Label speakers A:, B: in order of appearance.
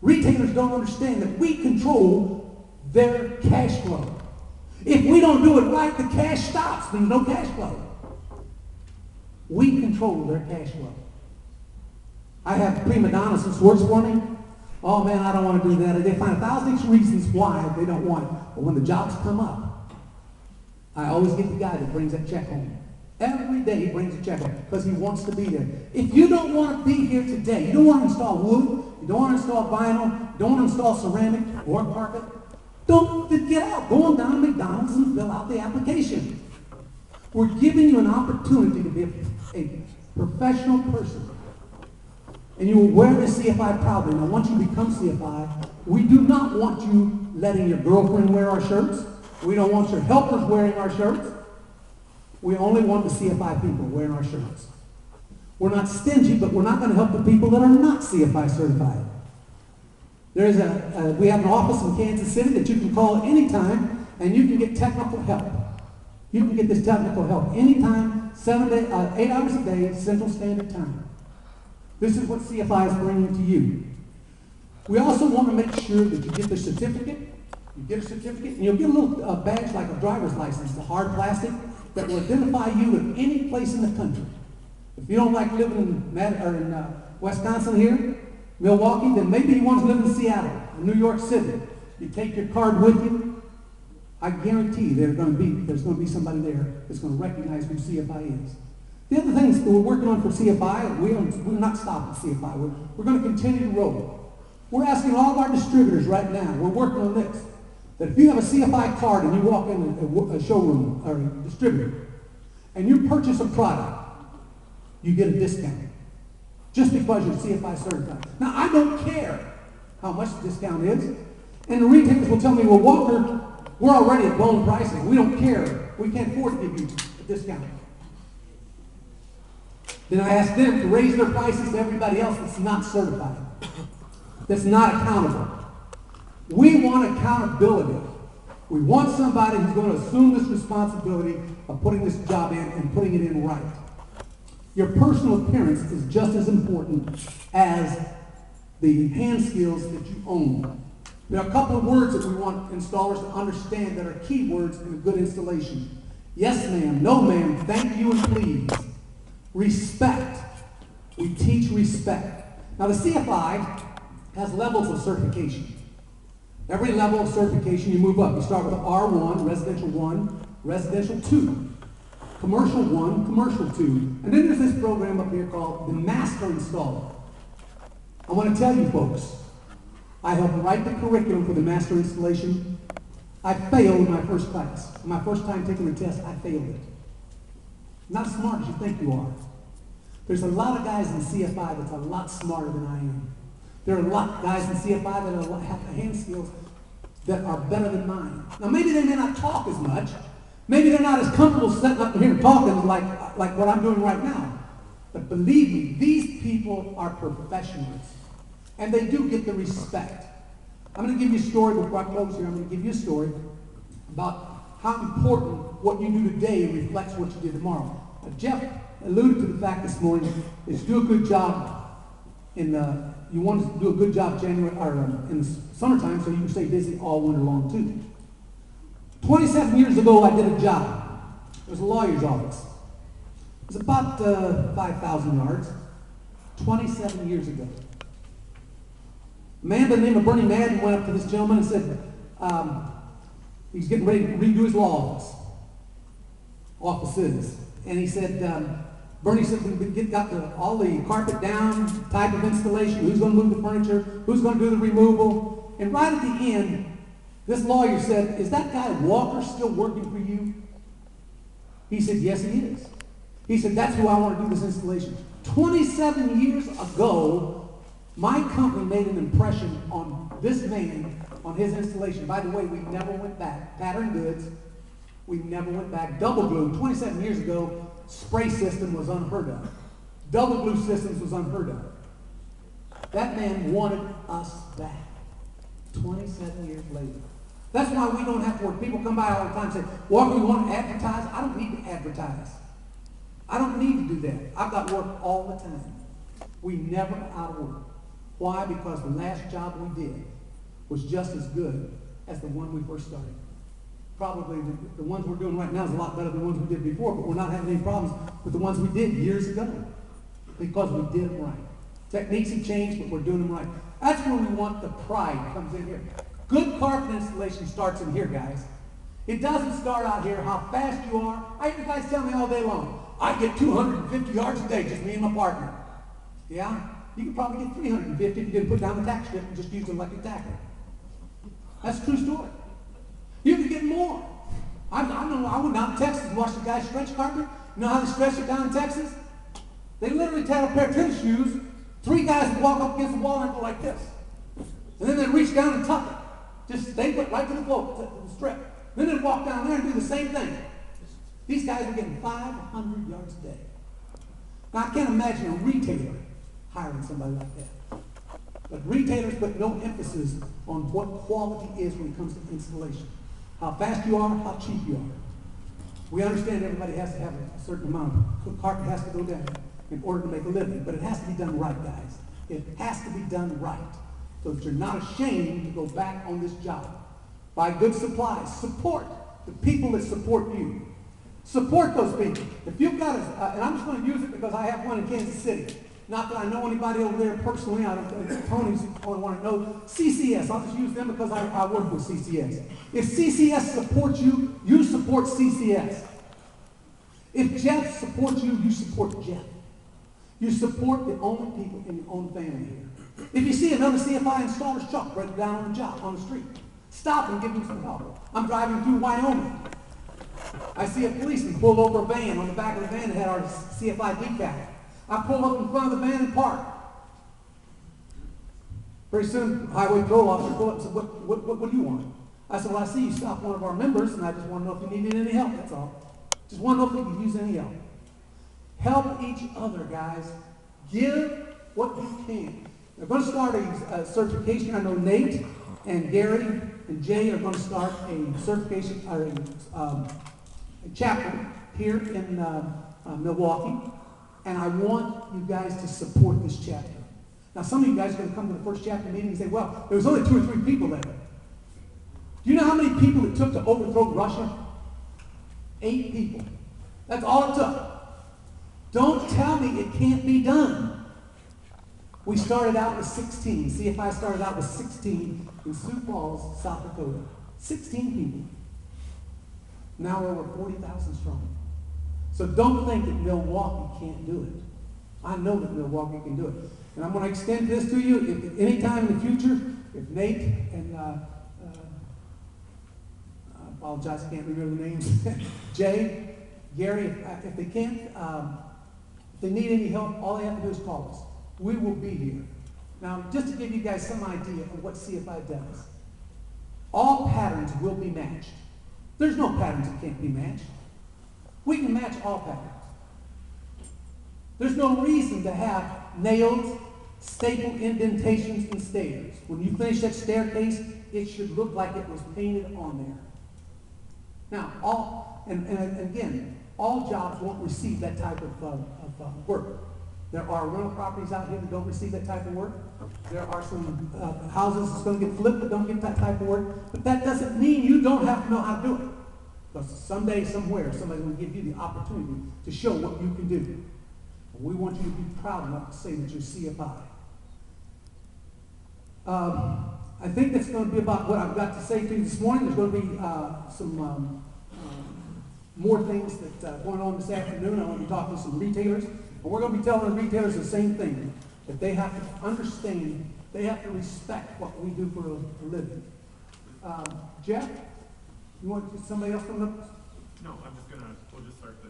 A: Retailers don't understand that we control their cash flow. If we don't do it right, the cash stops. There's no cash flow. We control their cash flow. I have prima donnas who works for me. Oh man, I don't want to do that. They find 1,000 reasons why they don't want it. But when the jobs come up, I always get the guy that brings that check home. Every day he brings a check home because he wants to be there. If you don't want to be here today, you don't want to install wood, you don't want to install vinyl, you don't want to install ceramic or carpet, don't get out. Go on down to McDonald's and fill out the application. We're giving you an opportunity to be a professional person. And you will wear the CFI proudly. Now, once you become CFI, we do not want you letting your girlfriend wear our shirts. We don't want your helpers wearing our shirts. We only want the CFI people wearing our shirts. We're not stingy, but we're not going to help the people that are not CFI certified. We have an office in Kansas City that you can call at any time, and you can get technical help. You can get this technical help anytime, 8 hours a day, Central Standard Time. This is what CFI is bringing to you. We also want to make sure that you get the certificate. You get a certificate, and you'll get a little badge like a driver's license, the hard plastic, that will identify you in any place in the country. If you don't like living in Wisconsin here, Milwaukee, then maybe you want to live in Seattle or New York City. You take your card with you. I guarantee there's going to be somebody there that's going to recognize who CFI is. The other things that we're working on for CFI, we're not stopping CFI. We're going to continue to roll. We're asking all of our distributors right now, we're working on this, that if you have a CFI card and you walk in a showroom or a distributor and you purchase a product, you get a discount just because you're CFI certified. Now, I don't care how much the discount is. And the retailers will tell me, well, Walker, we're already at bone pricing. We don't care. We can't afford to give you a discount. Then I ask them to raise their prices to everybody else that's not certified, that's not accountable. We want accountability. We want somebody who's going to assume this responsibility of putting this job in and putting it in right. Your personal appearance is just as important as the hand skills that you own. There are a couple of words that we want installers to understand that are key words in a good installation. Yes, ma'am. No, ma'am. Thank you and please. Respect. We teach respect. Now, the CFI has levels of certification. Every level of certification, you move up. You start with R1, Residential 1, Residential 2. Commercial 1, Commercial 2. And then there's this program up here called the Master Installer. I want to tell you folks, I helped write the curriculum for the Master Installation. I failed my first class. My first time taking the test, I failed it. Not as smart as you think you are. There's a lot of guys in CFI that's a lot smarter than I am. There are a lot of guys in CFI that have hand skills that are better than mine. Now maybe they may not talk as much. Maybe they're not as comfortable sitting up here talking like what I'm doing right now. But believe me, these people are professionals. And they do get the respect. I'm going to give you a story before I close here. I'm going to give you a story about how important what you do today reflects what you do tomorrow. Jeff alluded to the fact this morning is do a good job you want to do a good job January or in the summertime so you can stay busy all winter long too. 27 years ago, I did a job. It was a lawyer's office. It was about 5,000 yards. 27 years ago. A man by the name of Bernie Madden went up to this gentleman and said, he's getting ready to redo his law offices. And he said, Bernie said, we got all the carpet down, type of installation, who's going to move the furniture, who's going to do the removal. And right at the end, this lawyer said, is that guy Walker still working for you? He said, yes, he is. He said, that's who I want to do this installation. 27 years ago, my company made an impression on this man, on his installation. By the way, we never went back. Pattern goods, we never went back. Double glue, 27 years ago, spray system was unheard of. Double glue systems was unheard of. That man wanted us back 27 years later. That's why we don't have to work. People come by all the time and say, Walker, you want to advertise? I don't need to advertise. I don't need to do that. I've got work all the time. We never out of work. Why? Because the last job we did was just as good as the one we first started. Probably the ones we're doing right now is a lot better than the ones we did before, but we're not having any problems with the ones we did years ago because we did them right. Techniques have changed, but we're doing them right. That's where we want the pride comes in here. Good carpet installation starts in here, guys. It doesn't start out here how fast you are. I hear guys tell me all day long, I get 250 yards a day, just me and my partner. Yeah? You could probably get 350 if you didn't put down the tack strip and just use it like a tacker. That's a true story. You could get more. I went down to Texas and watched the guys stretch carpet. You know how they stretch it down in Texas? They literally take a pair of tennis shoes. 3 guys would walk up against the wall and go like this. And then they'd reach down and tuck it. Just staple it right to the floor, to the strip. Then they'd walk down there and do the same thing. These guys were getting 500 yards a day. Now, I can't imagine a retailer hiring somebody like that. But retailers put no emphasis on what quality is when it comes to installation. How fast you are, how cheap you are. We understand everybody has to have a certain amount of carpet has to go down in order to make a living, but it has to be done right, guys. It has to be done right so that you're not ashamed to go back on this job. Buy good supplies. Support the people that support you. Support those people. If you've got and I'm just going to use it because I have one in Kansas City. Not that I know anybody over there personally. I don't. Tony's only want to know. CCS. I'll just use them because I work with CCS. If CCS supports you, you support CCS. If Jeff supports you, you support Jeff. You support the only people in your own family here. If you see another CFI installer's truck right down on the job, on the street, stop and give him some help. I'm driving through Wyoming. I see a policeman pull over a van. On the back of the van that had our CFI decal. I pull up in front of the van and park. Pretty soon, highway patrol officer pulled up and said, what do you want? I said, well, I see you stopped one of our members, and I just want to know if you needed any help, that's all. Just want to know if you could use any help. Help each other, guys. Give what you can. They're going to start a certification. I know Nate and Gary and Jay are going to start a certification, or a chapter here in Milwaukee. And I want you guys to support this chapter. Now, some of you guys are going to come to the first chapter meeting and say, well, there was only 2 or 3 people there. Do you know how many people it took to overthrow Russia? 8 people. That's all it took. Don't tell me it can't be done. We started out with 16. CFI started out with 16 in Sioux Falls, South Dakota. 16 people. Now we're over 40,000 strong. So don't think that Milwaukee can't do it. I know that Milwaukee can do it. And I'm going to extend this to you. If any time in the future, if Nate and, I apologize, I can't remember the names, Jay, Gary, if they can't, if they need any help, all they have to do is call us. We will be here. Now, just to give you guys some idea of what CFI does, all patterns will be matched. There's no patterns that can't be matched. We can match all patterns. There's no reason to have nails, staple indentations, and stairs. When you finish that staircase, it should look like it was painted on there. Now, again, all jobs won't receive that type of work. There are rental properties out here that don't receive that type of work. There are some houses that's going to get flipped that don't get that type of work. But that doesn't mean you don't have to know how to do it. Because someday, somewhere, somebody's going to give you the opportunity to show what you can do. And we want you to be proud enough to say that you're CFI. I think that's going to be about what I've got to say to you this morning. There's going to be some more things that are going on this afternoon. I want to talk to some retailers. And we're going to be telling the retailers the same thing, that they have to understand, they have to respect what we do for a living. Jeff, you want somebody else coming up?
B: No, I'm just going to, we'll just start the